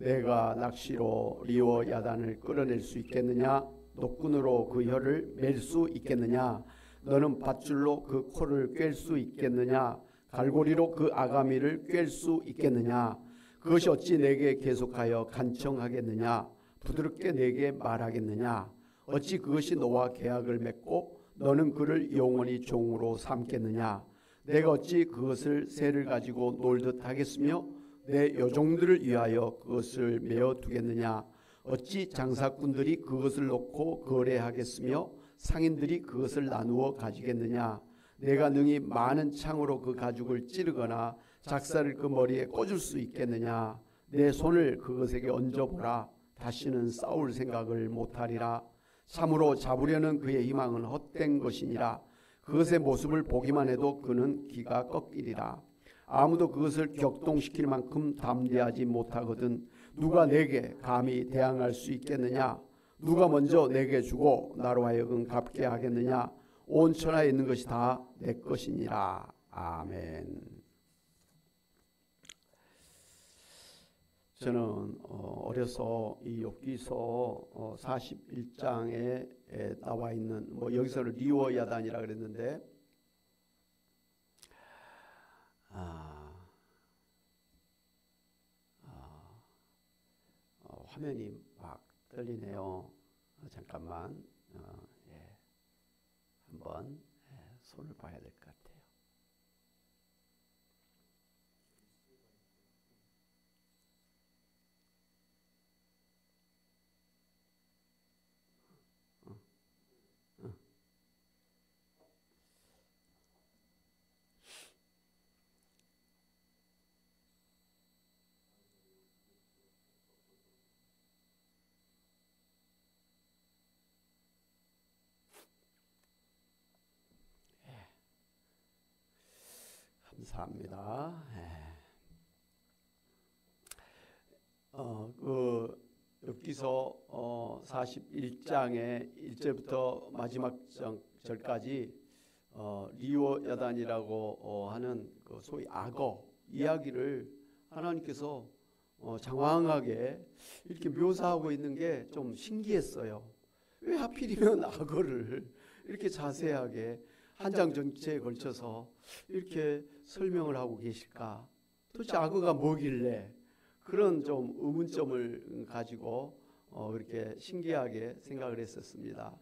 내가 낚시로 리워 야단을 끌어낼 수 있겠느냐? 노끈으로 그 혀를 맬 수 있겠느냐? 너는 밧줄로 그 코를 꿰 수 있겠느냐? 갈고리로 그 아가미를 꿰 수 있겠느냐? 그것이 어찌 내게 계속하여 간청하겠느냐? 부드럽게 내게 말하겠느냐? 어찌 그것이 너와 계약을 맺고 너는 그를 영원히 종으로 삼겠느냐? 내가 어찌 그것을 새를 가지고 놀듯 하겠으며 내 여종들을 위하여 그것을 메어 두겠느냐? 어찌 장사꾼들이 그것을 놓고 거래하겠으며 상인들이 그것을 나누어 가지겠느냐? 내가 능히 많은 창으로 그 가죽을 찌르거나 작사를 그 머리에 꽂을 수 있겠느냐? 내 손을 그것에게 얹어보라. 다시는 싸울 생각을 못하리라. 참으로 잡으려는 그의 희망은 헛된 것이니라. 그것의 모습을 보기만 해도 그는 기가 꺾이리라. 아무도 그것을 격동시킬 만큼 담대하지 못하거든 누가 내게 감히 대항할 수 있겠느냐? 누가 먼저 내게 주고 나로 하여금 갚게 하겠느냐? 온 천하에 있는 것이 다 내 것이니라. 아멘. 저는 어려서 이 욥기서 41장에 나와 있는 여기서는 리워 야단이라 그랬는데 화면이 막 떨리네요. 잠깐만 한번 손을 봐야 될 것 같아요. 감사합니다. 욥기서 41장의 1절부터 마지막 절까지 리워 야단이라고 하는 그 소위 악어 이야기를 하나님께서 장황하게 이렇게 묘사하고 있는 게 좀 신기했어요. 왜 하필이면 악어를 이렇게 자세하게 한 장 전체에 걸쳐서 이렇게 설명을 하고 계실까? 도대체 악어가 뭐길래 그런 좀 의문점을 가지고 이렇게 신기하게 생각을 했었습니다.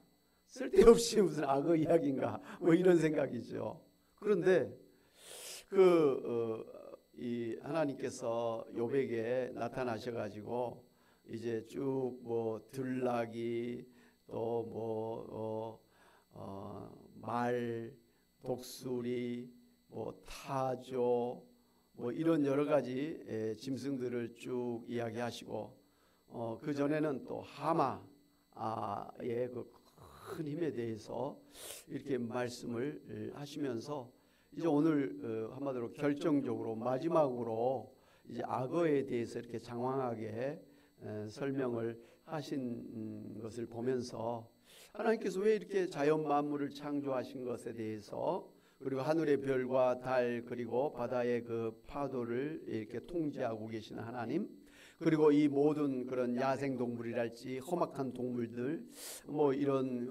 쓸데없이 무슨 악어 이야기인가 뭐 이런 생각이죠. 그런데 이 하나님께서 욥에게 나타나셔가지고 이제 쭉 들나귀 또 말, 독수리, 타조 이런 여러 가지 짐승들을 쭉 이야기하시고 그 전에는 또 하마의 그 큰 힘에 대해서 이렇게 말씀을 하시면서 이제 오늘 한마디로 결정적으로 마지막으로 이제 악어에 대해서 이렇게 장황하게 설명을 하신 것을 보면서 하나님께서 왜 이렇게 자연 만물을 창조하신 것에 대해서 그리고 하늘의 별과 달 그리고 바다의 그 파도를 이렇게 통제하고 계시는 하나님 그리고 이 모든 그런 야생 동물이랄지 험악한 동물들 이런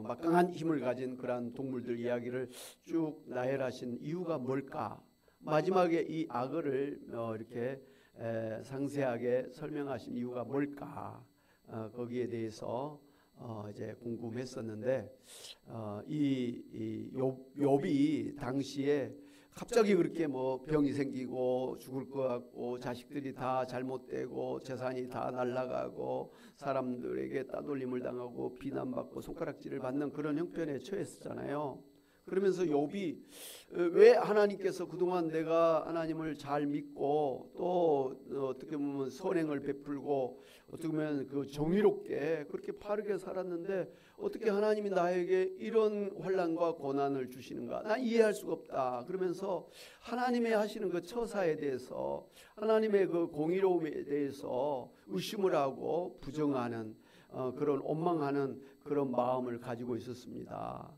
막강한 힘을 가진 그러한 동물들 이야기를 쭉 나열하신 이유가 뭘까? 마지막에 이 악어를 이렇게 상세하게 설명하신 이유가 뭘까? 거기에 대해서 이제 궁금했었는데 이 욥이 당시에 갑자기 그렇게 병이 생기고 죽을 것 같고 자식들이 다 잘못되고 재산이 다 날아가고 사람들에게 따돌림을 당하고 비난받고 손가락질을 받는 그런 형편에 처했었잖아요. 그러면서 욥이 왜 하나님께서 그동안 내가 하나님을 잘 믿고 또 어떻게 보면 선행을 베풀고 어떻게 보면 그 정의롭게 그렇게 바르게 살았는데 어떻게 하나님이 나에게 이런 환난과 고난을 주시는가? 난 이해할 수가 없다. 그러면서 하나님의 하시는 그 처사에 대해서 하나님의 그 공의로움에 대해서 의심을 하고 부정하는 그런 원망하는 그런 마음을 가지고 있었습니다.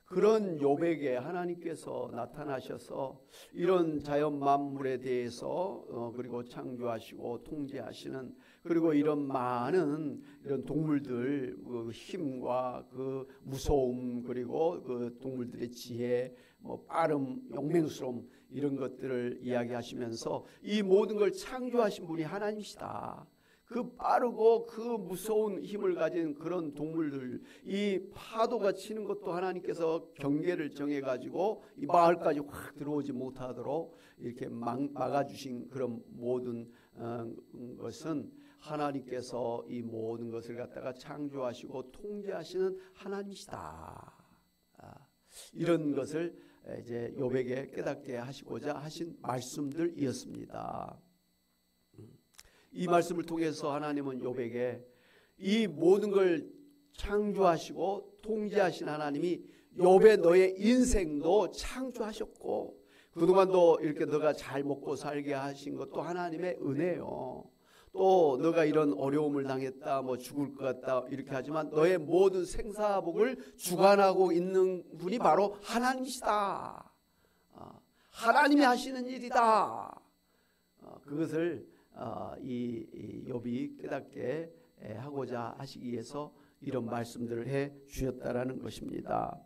그런 욥에게 하나님께서 나타나셔서 이런 자연 만물에 대해서 그리고 창조하시고 통제하시는, 그리고 이런 많은 이런 동물들 그 힘과 그 무서움, 그리고 그 동물들의 지혜, 뭐 빠름, 용맹스러움, 이런 것들을 이야기하시면서 이 모든 걸 창조하신 분이 하나님이시다. 그 빠르고 그 무서운 힘을 가진 그런 동물들, 이 파도가 치는 것도 하나님께서 경계를 정해가지고 이 마을까지 확 들어오지 못하도록 이렇게 막아주신 그런 모든 것은 하나님께서 이 모든 것을 갖다가 창조하시고 통제하시는 하나님이시다. 이런 것을 이제 욥에게 깨닫게 하시고자 하신 말씀들이었습니다. 이 말씀을 통해서 하나님은 욥에게 이 모든 걸 창조하시고 통제하신 하나님이 욥의 너의 인생도 창조하셨고 그동안도 이렇게 너가 잘 먹고 살게 하신 것도 하나님의 은혜요. 또 너가 이런 어려움을 당했다, 뭐 죽을 것 같다 이렇게 하지만 너의 모든 생사복을 주관하고 있는 분이 바로 하나님이시다. 하나님이 하시는 일이다. 그것을 이 욥이 깨닫게 하고자 하시기 위해서 이런 말씀들을 해 주셨다라는 것입니다.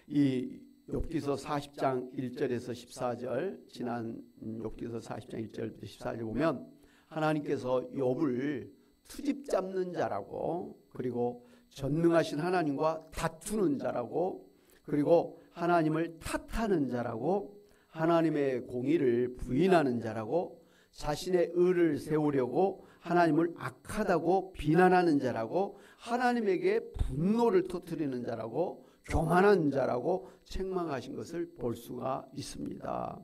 이 욥기서 40장 1절에서 14절, 지난 욥기서 40장 1절부터 14절 보면 하나님께서 욥을 트집 잡는 자라고, 그리고 전능하신 하나님과 다투는 자라고, 그리고 하나님을 탓하는 자라고, 하나님의 공의를 부인하는 자라고, 자신의 의를 세우려고 하나님을 악하다고 비난하는 자라고, 하나님에게 분노를 터뜨리는 자라고, 교만한 자라고 책망하신 것을 볼 수가 있습니다.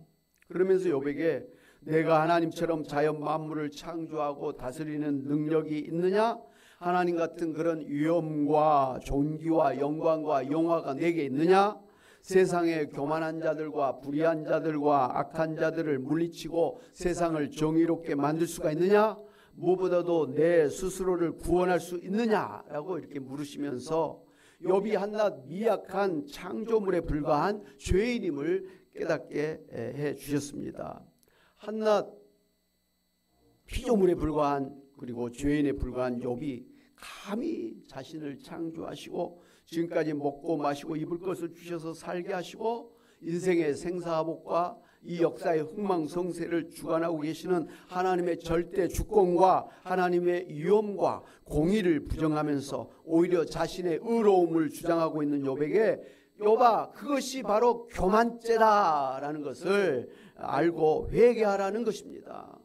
그러면서 욥에게 내가 하나님처럼 자연 만물을 창조하고 다스리는 능력이 있느냐? 하나님 같은 그런 위엄과 존귀와 영광과 영화가 내게 있느냐? 세상의 교만한 자들과 불의한 자들과 악한 자들을 물리치고 세상을 정의롭게 만들 수가 있느냐? 무엇보다도 내 스스로를 구원할 수 있느냐라고 이렇게 물으시면서 욥이 한낱 미약한 창조물에 불과한 죄인임을 깨닫게 해 주셨습니다. 한낱 피조물에 불과한, 그리고 죄인에 불과한 욥이 감히 자신을 창조하시고 지금까지 먹고 마시고 입을 것을 주셔서 살게 하시고 인생의 생사복과 이 역사의 흥망성쇠를 주관하고 계시는 하나님의 절대 주권과 하나님의 위엄과 공의를 부정하면서 오히려 자신의 의로움을 주장하고 있는 욥에게 욥아, 그것이 바로 교만죄다라는 것을 알고 회개하라는 것입니다.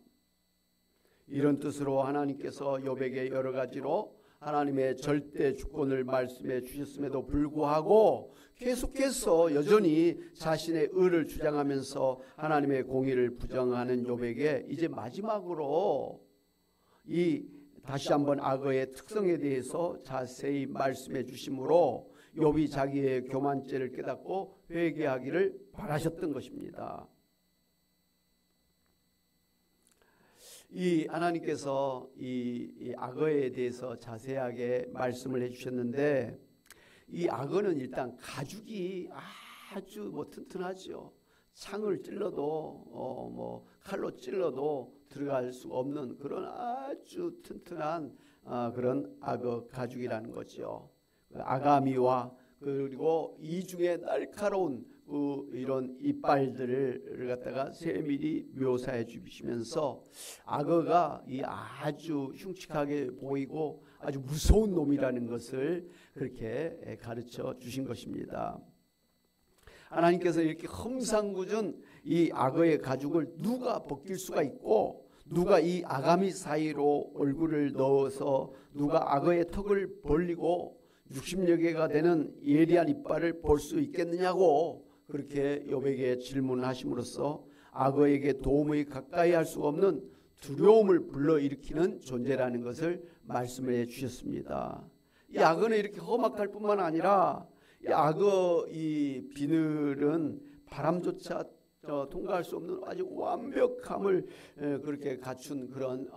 이런 뜻으로 하나님께서 욥에게 여러 가지로 하나님의 절대 주권을 말씀해 주셨음에도 불구하고 계속해서 여전히 자신의 의를 주장하면서 하나님의 공의를 부정하는 욥에게 이제 마지막으로 다시 한번 악어의 특성에 대해서 자세히 말씀해 주심으로 욥이 자기의 교만죄를 깨닫고 회개하기를 바라셨던 것입니다. 이 하나님께서 이 악어에 대해서 자세하게 말씀을 해주셨는데, 이 악어는 일단 가죽이 아주 튼튼하죠. 창을 찔러도 칼로 찔러도 들어갈 수 없는 그런 아주 튼튼한 그런 악어 가죽이라는 거죠. 아가미와 그리고 이중에 날카로운 이런 이빨들을 갖다가 세밀히 묘사해 주시면서 악어가 이 아주 흉측하게 보이고 아주 무서운 놈이라는 것을 그렇게 가르쳐 주신 것입니다. 하나님께서 이렇게 험상궂은 이 악어의 가죽을 누가 벗길 수가 있고, 누가 이 아가미 사이로 얼굴을 넣어서 누가 악어의 턱을 벌리고 60여 개가 되는 예리한 이빨을 볼 수 있겠느냐고 그렇게 욥에게 질문하심으로써 악어에게 도무지 가까이 할 수 없는 두려움을 불러일으키는 존재라는 것을 말씀을 해 주셨습니다. 이 악어는 이렇게 험악할 뿐만 아니라 이 악어 이 비늘은 바람조차 통과할 수 없는 아주 완벽함을 그렇게 갖춘 그런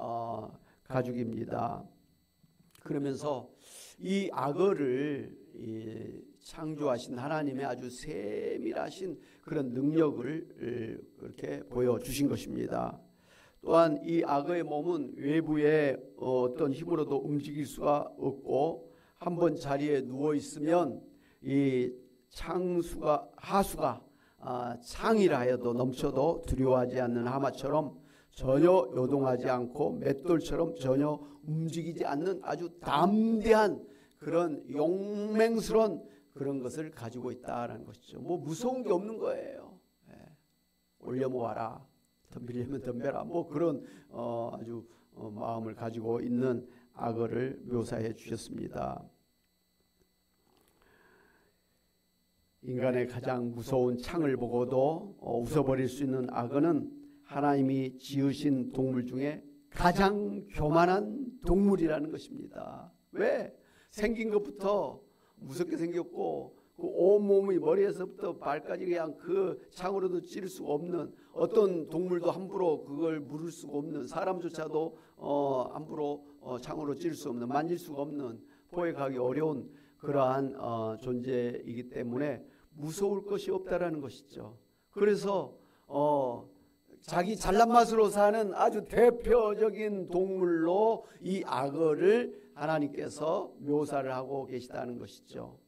가죽입니다. 그러면서 이 악어를 창조하신 하나님의 아주 세밀하신 그런 능력을 그렇게 보여주신 것입니다. 또한 이 악어의 몸은 외부의 어떤 힘으로도 움직일 수가 없고 한번 자리에 누워 있으면 이 하수가 창이라 해도 넘쳐도 두려워하지 않는 하마처럼 전혀 요동하지 않고 맷돌처럼 전혀 움직이지 않는 아주 담대한 그런 용맹스러운 그런 것을 가지고 있다라는 것이죠. 뭐 무서운 게 없는 거예요. 올려 모아라, 덤비려면 덤벼라, 뭐 그런 아주 마음을 가지고 있는 악어를 묘사해 주셨습니다. 인간의 가장 무서운 창을 보고도 웃어버릴 수 있는 악어는 하나님이 지으신 동물 중에 가장 교만한 동물이라는 것입니다. 왜? 생긴 것부터 무섭게 생겼고 그 온몸이 머리에서부터 발까지 그냥 그 창으로도 찌를 수가 없는, 어떤 동물도 함부로 그걸 물을 수가 없는, 사람조차도 함부로 창으로 찌를 수 없는, 만질 수가 없는, 포획하기 어려운 그러한 존재이기 때문에 무서울 것이 없다라는 것이죠. 그래서 자기 잘난 맛으로 사는 아주 대표적인 동물로 이 악어를 하나님께서 묘사를 하고 계시다는 것이죠.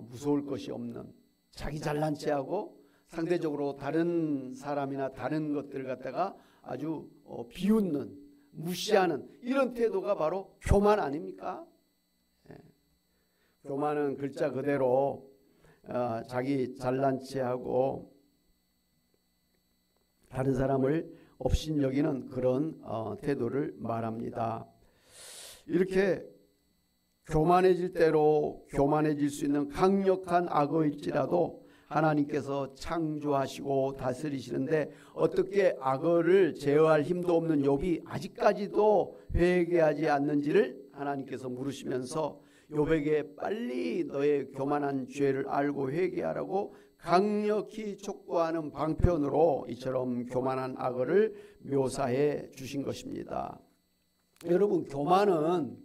무서울 것이 없는, 자기 잘난 체하고 상대적으로 다른 사람이나 다른 것들을 갖다가 아주 비웃는, 무시하는 이런 태도가 바로 교만 아닙니까? 교만은 글자 그대로 자기 잘난 체하고 다른 사람을 업신여기는 그런 태도를 말합니다. 이렇게 교만해질 대로 교만해질 수 있는 강력한 악어일지라도 하나님께서 창조하시고 다스리시는데 어떻게 악어를 제어할 힘도 없는 욥이 아직까지도 회개하지 않는지를 하나님께서 물으시면서 욥에게 빨리 너의 교만한 죄를 알고 회개하라고 강력히 촉구하는 방편으로 이처럼 교만한 악어를 묘사해 주신 것입니다. 여러분, 교만은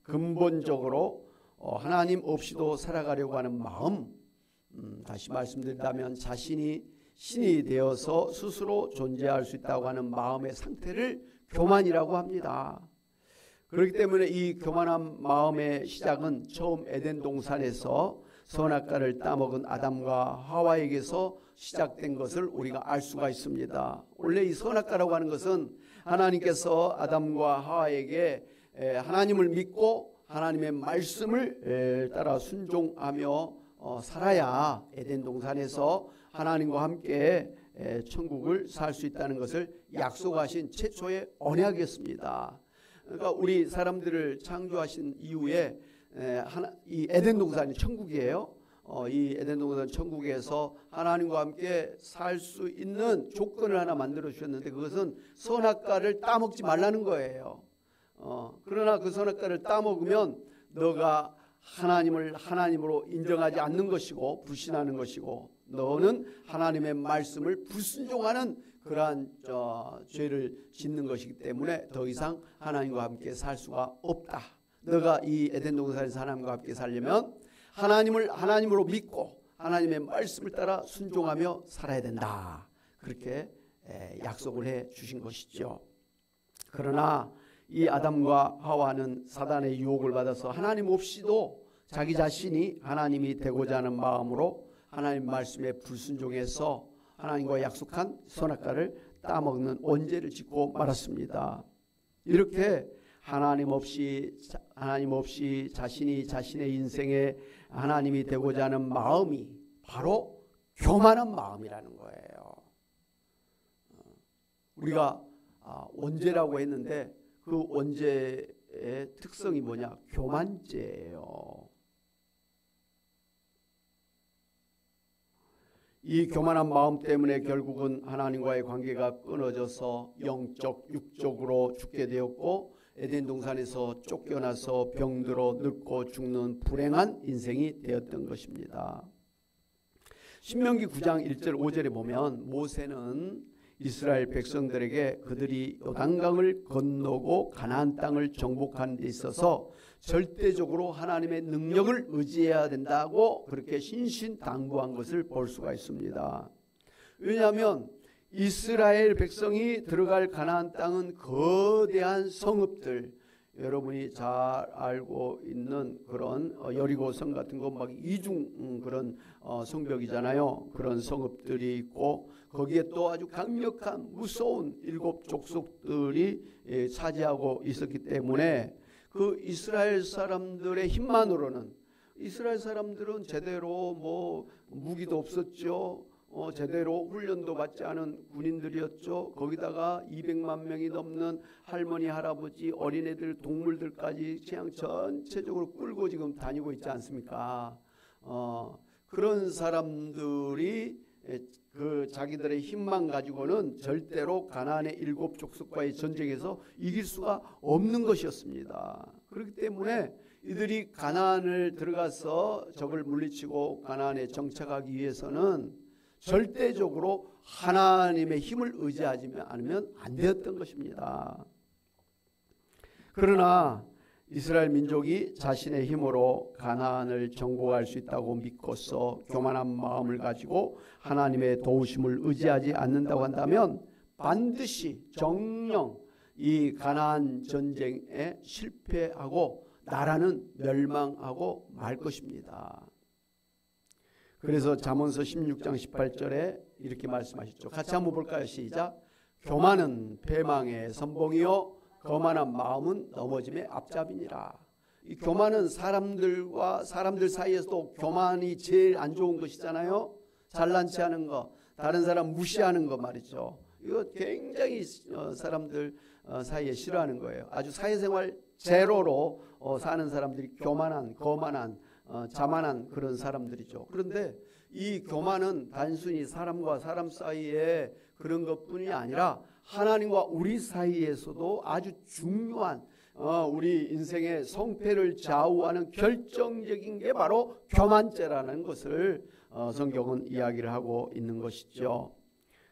근본적으로 하나님 없이도 살아가려고 하는 마음, 다시 말씀드린다면 자신이 신이 되어서 스스로 존재할 수 있다고 하는 마음의 상태를 교만이라고 합니다. 그렇기 때문에 이 교만한 마음의 시작은 처음 에덴 동산에서 선악과를 따먹은 아담과 하와에게서 시작된 것을 우리가 알 수가 있습니다. 원래 이 선악과라고 하는 것은 하나님께서 아담과 하와에게 하나님을 믿고 하나님의 말씀을 따라 순종하며 살아야 에덴 동산에서 하나님과 함께 천국을 살 수 있다는 것을 약속하신 최초의 언약이었습니다. 그러니까 우리 사람들을 창조하신 이후에 이 에덴 동산이 천국이에요. 이 에덴 동산 천국에서 하나님과 함께 살 수 있는 조건을 하나 만들어 주셨는데 그것은 선악과를 따먹지 말라는 거예요. 그러나 그 선악과를 따먹으면 너가 하나님을 하나님으로 인정하지 않는 것이고 불신하는 것이고 너는 하나님의 말씀을 불순종하는 그러한 죄를 짓는 것이기 때문에 더 이상 하나님과 함께 살 수가 없다. 너가 이 에덴 동산에서 하나님과 함께 살려면 하나님을 하나님으로 믿고 하나님의 말씀을 따라 순종하며 살아야 된다. 그렇게 약속을 해 주신 것이죠. 그러나 이 아담과 하와는 사단의 유혹을 받아서 하나님 없이도 자기 자신이 하나님이 되고자 하는 마음으로 하나님 말씀에 불순종해서 하나님과 약속한 선악과를 따먹는 언제를 짓고 말았습니다. 이렇게 하나님 없이 자신이 자신의 인생에 하나님이 되고자 하는 마음이 바로 교만한 마음이라는 거예요. 우리가 원죄라고 했는데 그 원죄의 특성이 뭐냐? 교만죄예요. 이 교만한 마음 때문에 결국은 하나님과의 관계가 끊어져서 영적, 육적으로 죽게 되었고 에덴 동산에서 쫓겨나서 병들어 늙고 죽는 불행한 인생이 되었던 것입니다. 신명기 9장 1절 5절에 보면 모세는 이스라엘 백성들에게 그들이 요단강을 건너고 가나안 땅을 정복하는 데 있어서 절대적으로 하나님의 능력을 의지해야 된다고 그렇게 신신당부한 것을 볼 수가 있습니다. 왜냐하면 이스라엘 백성이 들어갈 가나안 땅은 거대한 성읍들, 여러분이 잘 알고 있는 그런 여리고성 같은 거 막 이중 그런 성벽이잖아요. 그런 성읍들이 있고 거기에 또 아주 강력한 무서운 7 족속들이 차지하고 있었기 때문에 그 이스라엘 사람들의 힘만으로는, 이스라엘 사람들은 제대로 뭐 무기도 없었죠. 제대로 훈련도 받지 않은 군인들이었죠. 거기다가 200만 명이 넘는 할머니, 할아버지, 어린애들, 동물들까지 그냥 전체적으로 끌고 지금 다니고 있지 않습니까? 그런 사람들이 그 자기들의 힘만 가지고는 절대로 가나안의 7 족속과의 전쟁에서 이길 수가 없는 것이었습니다. 그렇기 때문에 이들이 가나안을 들어가서 적을 물리치고 가나안에 정착하기 위해서는 절대적으로 하나님의 힘을 의지하지 않으면 안 되었던 것입니다. 그러나 이스라엘 민족이 자신의 힘으로 가나안을 정복할 수 있다고 믿고서 교만한 마음을 가지고 하나님의 도우심을 의지하지 않는다고 한다면 반드시 정령 이 가나안 전쟁에 실패하고 나라는 멸망하고 말 것입니다. 그래서 잠언서 16장 18절에 이렇게 말씀하셨죠. 같이 한번 볼까요? 시작. 교만은 패망의 선봉이요 거만한 마음은 넘어짐의 앞잡이니라. 이 교만은 사람들과 사람들 사이에서도 교만이 제일 안 좋은 것이잖아요. 잘난 체 하는 거, 다른 사람 무시하는 거 말이죠. 이거 굉장히 사람들 사이에 싫어하는 거예요. 아주 사회생활 제로로 사는 사람들이 교만한, 거만한, 자만한 그런 사람들이죠. 그런데 이 교만은 단순히 사람과 사람 사이에 그런 것뿐이 아니라 하나님과 우리 사이에서도 아주 중요한 우리 인생의 성패를 좌우하는 결정적인 게 바로 교만죄라는 것을 성경은 이야기를 하고 있는 것이죠.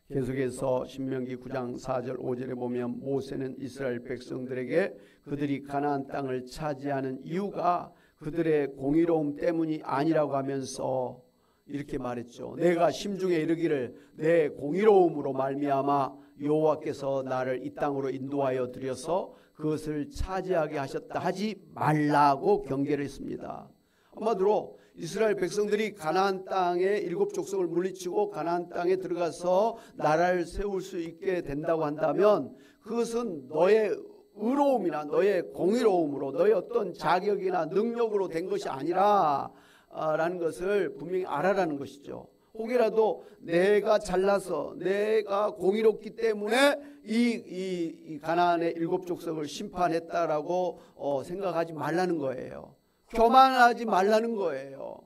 계속해서 신명기 9장 4절 5절에 보면 모세는 이스라엘 백성들에게 그들이 가나안 땅을 차지하는 이유가 그들의 공의로움 때문이 아니라고 하면서 이렇게 말했죠. 내가 심중에 이르기를 내 공의로움으로 말미암아 여호와께서 나를 이 땅으로 인도하여 들여서 그것을 차지하게 하셨다 하지 말라고 경계를 했습니다. 한마디로 이스라엘 백성들이 가나안 땅의 7 족속을 물리치고 가나안 땅에 들어가서 나라를 세울 수 있게 된다고 한다면 그것은 너의 의로움이나 너의 공의로움으로 너의 어떤 자격이나 능력으로 된 것이 아니라 라는 것을 분명히 알아라는 것이죠. 혹이라도 내가 잘나서 내가 공의롭기 때문에 이 가나안의 7 족속을 심판했다라고 생각하지 말라는 거예요. 교만하지 말라는 거예요.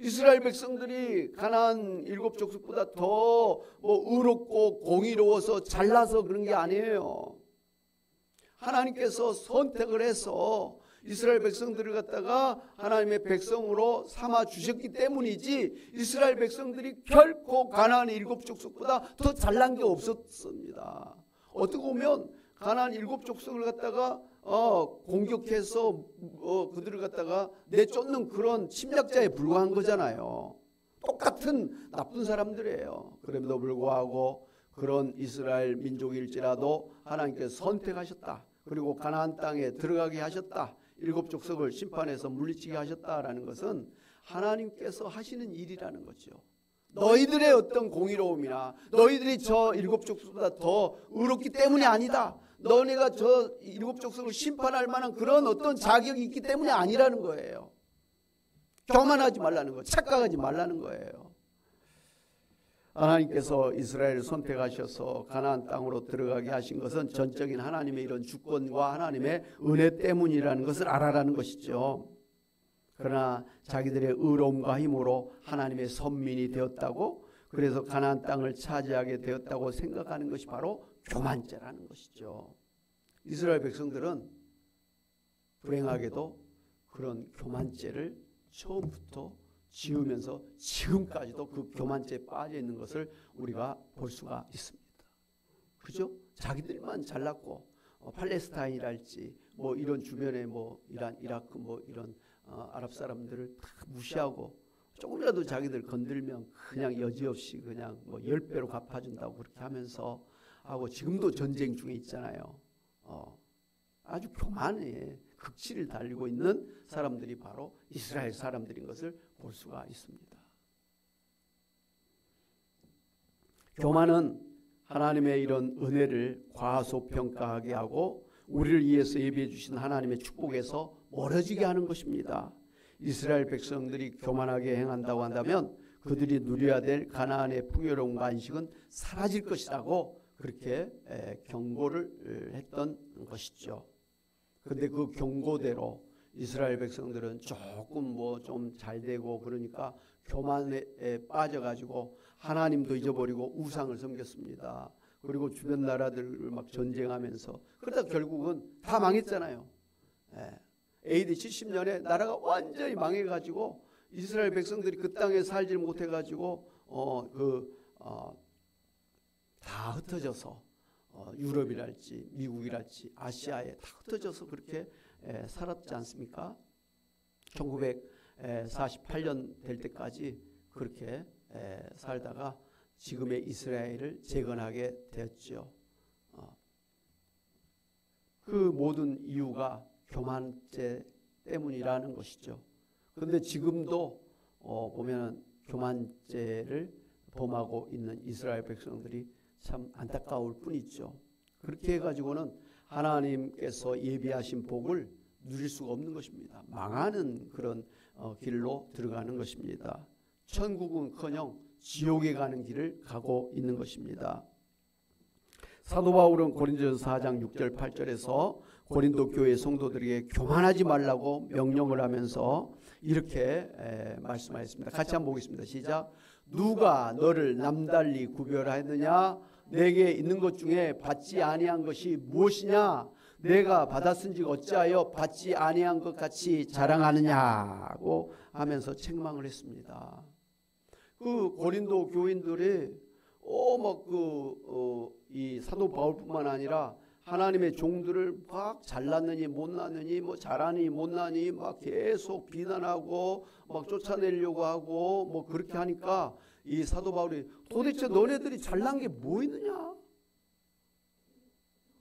이스라엘 백성들이 가나안 7 족속보다 더 의롭고 공의로워서 잘나서 그런 게 아니에요. 하나님께서 선택을 해서 이스라엘 백성들을 갖다가 하나님의 백성으로 삼아 주셨기 때문이지 이스라엘 백성들이 결코 가나안의 7 족속보다 더 잘난 게 없었습니다. 어떻게 보면 가나안 7 족속을 갖다가 공격해서 그들을 갖다가 내쫓는 그런 침략자에 불과한 거잖아요. 똑같은 나쁜 사람들이에요. 그럼에도 불구하고 그런 이스라엘 민족일지라도 하나님께서 선택하셨다. 그리고 가나안 땅에 들어가게 하셨다. 7 족속을 심판해서 물리치게 하셨다라는 것은 하나님께서 하시는 일이라는 거죠. 너희들의 어떤 공의로움이나 너희들이 저 7 족속보다 더 의롭기 때문이 아니다. 너네가 저 7 족속을 심판할 만한 그런 어떤 자격이 있기 때문이 아니라는 거예요. 교만하지 말라는 거예요. 착각하지 말라는 거예요. 하나님께서 이스라엘을 선택하셔서 가나안 땅으로 들어가게 하신 것은 전적인 하나님의 이런 주권과 하나님의 은혜 때문이라는 것을 알아라는 것이죠. 그러나 자기들의 의로움과 힘으로 하나님의 선민이 되었다고, 그래서 가나안 땅을 차지하게 되었다고 생각하는 것이 바로 교만죄라는 것이죠. 이스라엘 백성들은 불행하게도 그런 교만죄를 처음부터 지으면서 지금까지도 그 교만죄에 빠져 있는 것을 우리가 볼 수가 있습니다. 그죠? 자기들만 잘났고 팔레스타인이랄지 뭐 이런 주변에 뭐 이란, 이라크 뭐 이런 아랍 사람들을 다 무시하고 조금이라도 자기들 건들면 그냥 여지없이 그냥 뭐 10배로 갚아준다고 그렇게 하면서 하고 지금도 전쟁 중에 있잖아요. 아주 교만해 극치를 달리고 있는 사람들이 바로 이스라엘 사람들인 것을 볼 수가 있습니다. 교만은 하나님의 이런 은혜를 과소평가하게 하고 우리를 위해서 예비해 주신 하나님의 축복에서 멀어지게 하는 것입니다. 이스라엘 백성들이 교만하게 행한다고 한다면 그들이 누려야 될 가나안의 풍요로움과 안식은 사라질 것이라고 그렇게 경고를 했던 것이죠. 그런데 그 경고대로 이스라엘 백성들은 조금 뭐 좀 잘 되고 그러니까 교만에 빠져가지고 하나님도 잊어버리고 우상을 섬겼습니다. 그리고 주변 나라들을 막 전쟁하면서 그러다 결국은 다 망했잖아요. AD 70년에 나라가 완전히 망해가지고 이스라엘 백성들이 그 땅에 살지 못해가지고 다 흩어져서 유럽이랄지 미국이랄지 아시아에 다 흩어져서 그렇게 살았지 않습니까? 1948년 될 때까지 그렇게 살다가 지금의 이스라엘을 재건하게 되었죠. 그 모든 이유가 교만죄 때문이라는 것이죠. 그런데 지금도 보면 교만죄를 범하고 있는 이스라엘 백성들이 참 안타까울 뿐이죠. 그렇게 해가지고는 하나님께서 예비하신 복을 누릴 수가 없는 것입니다. 망하는 그런 길로 들어가는 것입니다. 천국은커녕 지옥에 가는 길을 가고 있는 것입니다. 사도 바울은 고린도전서 4장 6절 8절에서 고린도 교회 성도들에게 교만하지 말라고 명령을 하면서 이렇게 말씀하였습니다. 같이 한번 보겠습니다. 시작. 누가 너를 남달리 구별하였느냐? 내게 있는 것 중에 받지 아니한 것이 무엇이냐? 내가 받았은즉 어찌하여 받지 아니한 것 같이 자랑하느냐고 하면서 책망을 했습니다. 그 고린도 교인들이 이 사도 바울뿐만 아니라 하나님의 종들을 막 잘났느니 못났느니 뭐 잘하니 못나니 막 계속 비난하고 막 쫓아내려고 하고 뭐 그렇게 하니까 이 사도 바울이 도대체 너네들이 잘난 게 뭐 있느냐?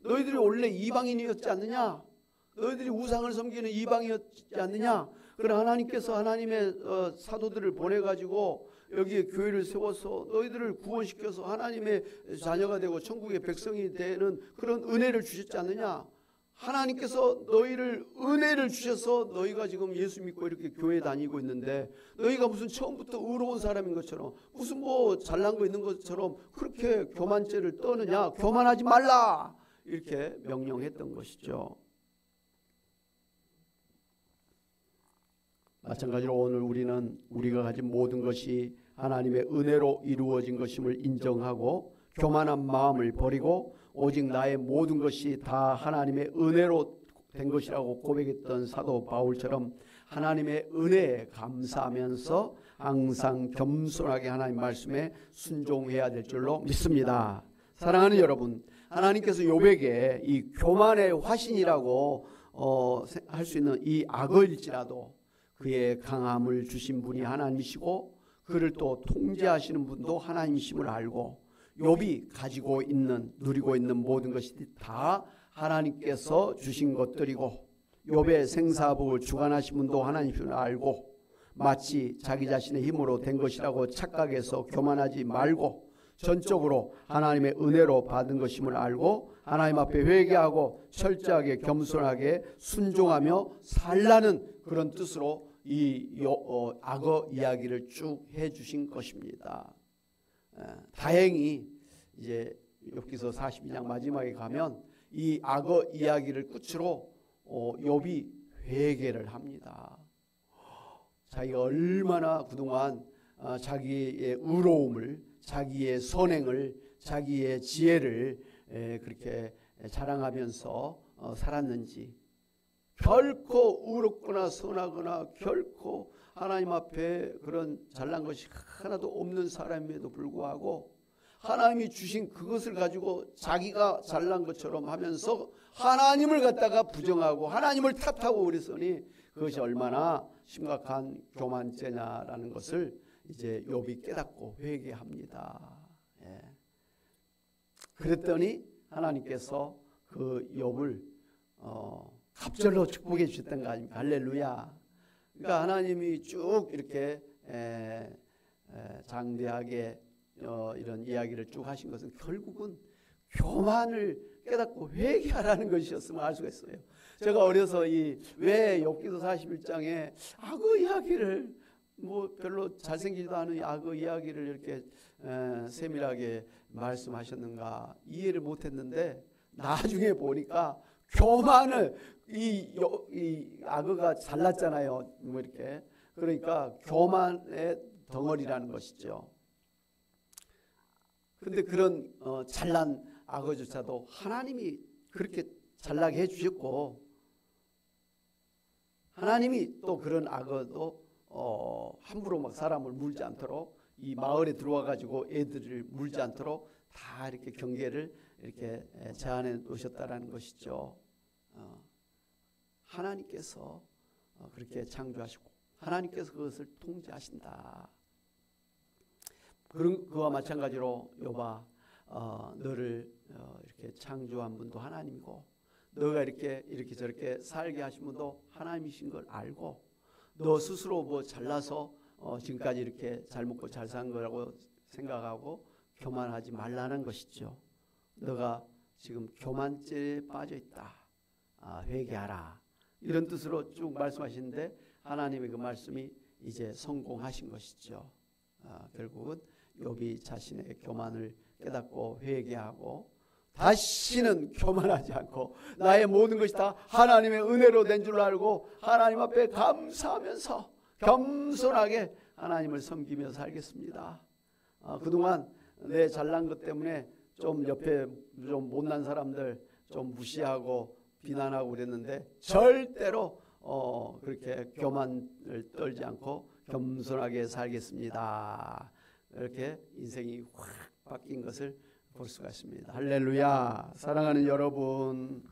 너희들이 원래 이방인이었지 않느냐? 너희들이 우상을 섬기는 이방이었지 않느냐? 그러나 하나님께서 하나님의 사도들을 보내가지고 여기에 교회를 세워서 너희들을 구원시켜서 하나님의 자녀가 되고 천국의 백성이 되는 그런 은혜를 주셨지 않느냐? 하나님께서 너희를 은혜를 주셔서 너희가 지금 예수 믿고 이렇게 교회 다니고 있는데 너희가 무슨 처음부터 의로운 사람인 것처럼 무슨 뭐 잘난 거 있는 것처럼 그렇게 교만죄를 떠느냐? 교만하지 말라! 이렇게 명령했던 것이죠. 마찬가지로 오늘 우리는 우리가 가진 모든 것이 하나님의 은혜로 이루어진 것임을 인정하고 교만한 마음을 버리고 오직 나의 모든 것이 다 하나님의 은혜로 된 것이라고 고백했던 사도 바울처럼 하나님의 은혜에 감사하면서 항상 겸손하게 하나님 말씀에 순종해야 될 줄로 믿습니다. 사랑하는 여러분, 하나님께서 욥에게 이 교만의 화신이라고 할 수 있는 이 악어일지라도 그의 강함을 주신 분이 하나님이시고 그를 또 통제하시는 분도 하나님이심을 알고 욥이 가지고 있는 누리고 있는 모든 것이 다 하나님께서 주신 것들이고 욥의 생사복을 주관하신 분도 하나님이심을 알고 마치 자기 자신의 힘으로 된 것이라고 착각해서 교만하지 말고 전적으로 하나님의 은혜로 받은 것임을 알고 하나님 앞에 회개하고 철저하게 겸손하게 순종하며 살라는 그런 뜻으로 이 악어 이야기를 쭉 해주신 것입니다. 다행히 이제 욥기서 42장 마지막에 가면 이 악어 이야기를 끝으로 욥이 회개를 합니다. 자기가 얼마나 그동안 자기의 의로움을, 자기의 선행을, 자기의 지혜를 그렇게 자랑하면서 살았는지, 결코 의롭거나 선하거나 결코 하나님 앞에 그런 잘난 것이 하나도 없는 사람임에도 불구하고 하나님이 주신 그것을 가지고 자기가 잘난 것처럼 하면서 하나님을 갖다가 부정하고 하나님을 탓하고 그랬으니 그것이 얼마나 심각한 교만죄냐라는 것을 이제 욥이 깨닫고 회개합니다. 예. 그랬더니 하나님께서 그 욥을 갑절로 축복해 주셨던 거 아닙니까? 할렐루야. 그러니까 하나님이 쭉 이렇게 장대하게 이런 이야기를 쭉 하신 것은 결국은 교만을 깨닫고 회개하라는 것이었음을 알 수가 있어요. 제가 어려서 왜 욥기서 41장에 악어 이야기를 별로 잘생기지도 않은 악어 이야기를 이렇게 세밀하게 말씀하셨는가 이해를 못했는데 나중에 보니까 교만을 이 악어가 잘났잖아요. 이렇게 그러니까 교만의 덩어리라는 것이죠. 근데 그런 잘난 악어조차도 하나님이 그렇게 잘나게 해주셨고 하나님이 또 그런 악어도 함부로 막 사람을 물지 않도록 이 마을에 들어와 가지고 애들을 물지 않도록 다 이렇게 경계를 이렇게 제한해 놓으셨다라는 것이죠. 하나님께서 그렇게 창조하시고 하나님께서 그것을 통제하신다. 그와 마찬가지로 욥아 너를 이렇게 창조한 분도 하나님이고 너가 이렇게 저렇게 살게 하신 분도 하나님이신 걸 알고 너 스스로 잘나서 지금까지 이렇게 잘 먹고 잘 산 거라고 생각하고 교만하지 말라는 것이죠. 너가 지금 교만죄에 빠져 있다. 회개하라. 이런 뜻으로 쭉 말씀하시는데 하나님의 그 말씀이 이제 성공하신 것이죠. 결국은 욥이 자신의 교만을 깨닫고 회개하고 다시는 교만하지 않고 나의 모든 것이 다 하나님의 은혜로 된 줄 알고 하나님 앞에 감사하면서 겸손하게 하나님을 섬기며 살겠습니다. 그동안 내 잘난 것 때문에 좀 옆에 좀 못난 사람들 좀 무시하고 비난하고 그랬는데 절대로 그렇게 교만을 떨지 않고 겸손하게 살겠습니다. 이렇게 인생이 확 바뀐 것을 볼 수가 있습니다. 할렐루야. 사랑하는 여러분,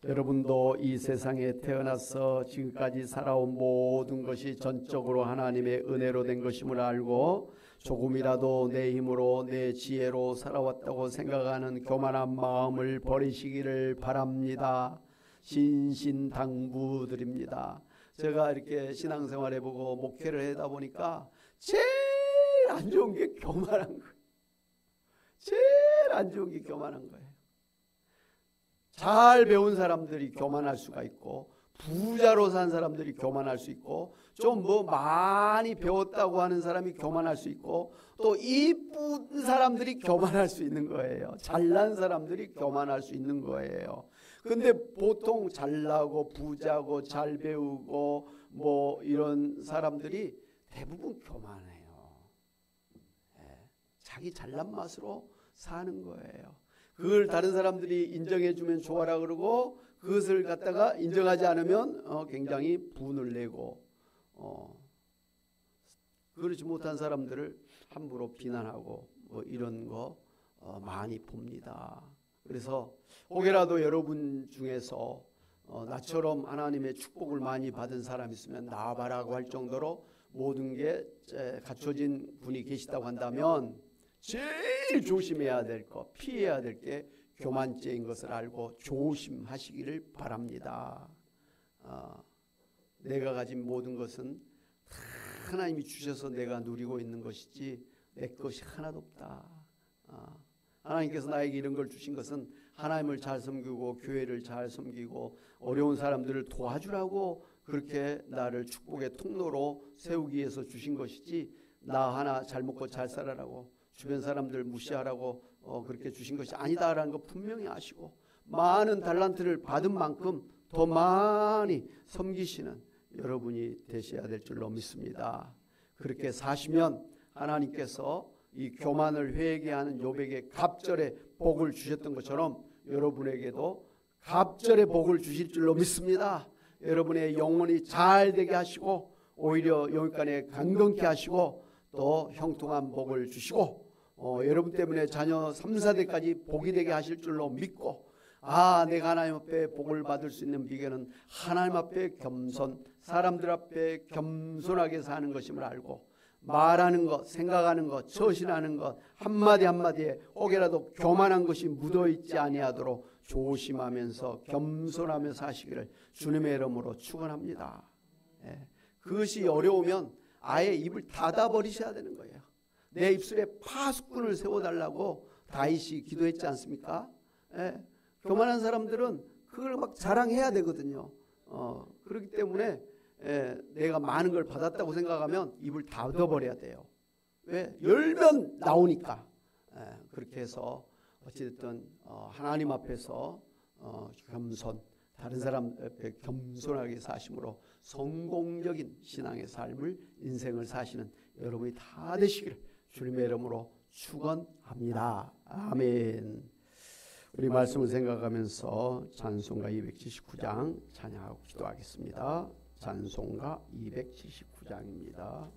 여러분도 이 세상에 태어나서 지금까지 살아온 모든 것이 전적으로 하나님의 은혜로 된 것임을 알고 조금이라도 내 힘으로 내 지혜로 살아왔다고 생각하는 교만한 마음을 버리시기를 바랍니다. 신신당부드립니다. 제가 이렇게 신앙생활 해보고 목회를 하다 보니까 제일 안 좋은 게 교만한 거예요. 제일 안 좋은 게 교만한 거예요. 잘 배운 사람들이 교만할 수가 있고 부자로 산 사람들이 교만할 수 있고 좀 많이 배웠다고 하는 사람이 교만할 수 있고 또 이쁜 사람들이 교만할 수 있는 거예요. 잘난 사람들이 교만할 수 있는 거예요. 근데 보통 잘나고 부자고 잘 배우고 이런 사람들이 대부분 교만해요. 자기 잘난 맛으로 사는 거예요. 그걸 다른 사람들이 인정해주면 좋아라 그러고 그것을 갖다가 인정하지 않으면 굉장히 분을 내고 그렇지 못한 사람들을 함부로 비난하고 이런 거 많이 봅니다. 그래서 혹여라도 여러분 중에서 나처럼 하나님의 축복을 많이 받은 사람이 있으면 나와봐라고 할 정도로 모든 게 갖춰진 분이 계시다고 한다면 제일 조심해야 될 것, 피해야 될 게 교만죄인 것을 알고 조심하시기를 바랍니다. 내가 가진 모든 것은 하나님이 주셔서 내가 누리고 있는 것이지 내 것이 하나도 없다. 하나님께서 나에게 이런 걸 주신 것은 하나님을 잘 섬기고 교회를 잘 섬기고 어려운 사람들을 도와주라고 그렇게 나를 축복의 통로로 세우기 위해서 주신 것이지 나 하나 잘 먹고 잘 살아라고 주변 사람들 무시하라고 그렇게 주신 것이 아니다라는 거 분명히 아시고 많은 달란트를 받은 만큼 더 많이 섬기시는 여러분이 되셔야 될 줄로 믿습니다. 그렇게 사시면 하나님께서 이 교만을 회개하는 욥에게 갑절의 복을 주셨던 것처럼 여러분에게도 갑절의 복을 주실 줄로 믿습니다. 여러분의 영혼이 잘 되게 하시고 오히려 영육간에 강건케 하시고 또 형통한 복을 주시고 여러분 때문에 자녀 3, 4대까지 복이 되게 하실 줄로 믿고 내가 하나님 앞에 복을 받을 수 있는 비결은 하나님 앞에 겸손, 사람들 앞에 겸손하게 사는 것임을 알고 말하는 것, 생각하는 것, 처신하는 것 한마디 한마디에 혹여라도 교만한 것이 묻어있지 아니하도록 조심하면서 겸손하며 사시기를 주님의 이름으로 축원합니다. 그것이 어려우면 아예 입을 닫아버리셔야 되는 거예요. 내 입술에 파수꾼을 세워달라고 다윗이 기도했지 않습니까? 교만한 사람들은 그걸 막 자랑해야 되거든요. 그렇기 때문에 내가 많은 걸 받았다고 생각하면 입을 닫아버려야 돼요. 왜? 열면 나오니까. 그렇게 해서 어찌됐든 하나님 앞에서 겸손, 다른 사람 앞에 겸손하게 사심으로 성공적인 신앙의 삶을, 인생을 사시는 여러분이 다 되시기를 주님의 이름으로 축원합니다. 아멘. 우리 말씀을 생각하면서 찬송가 279장 찬양하고 기도하겠습니다. 찬송가 279장입니다.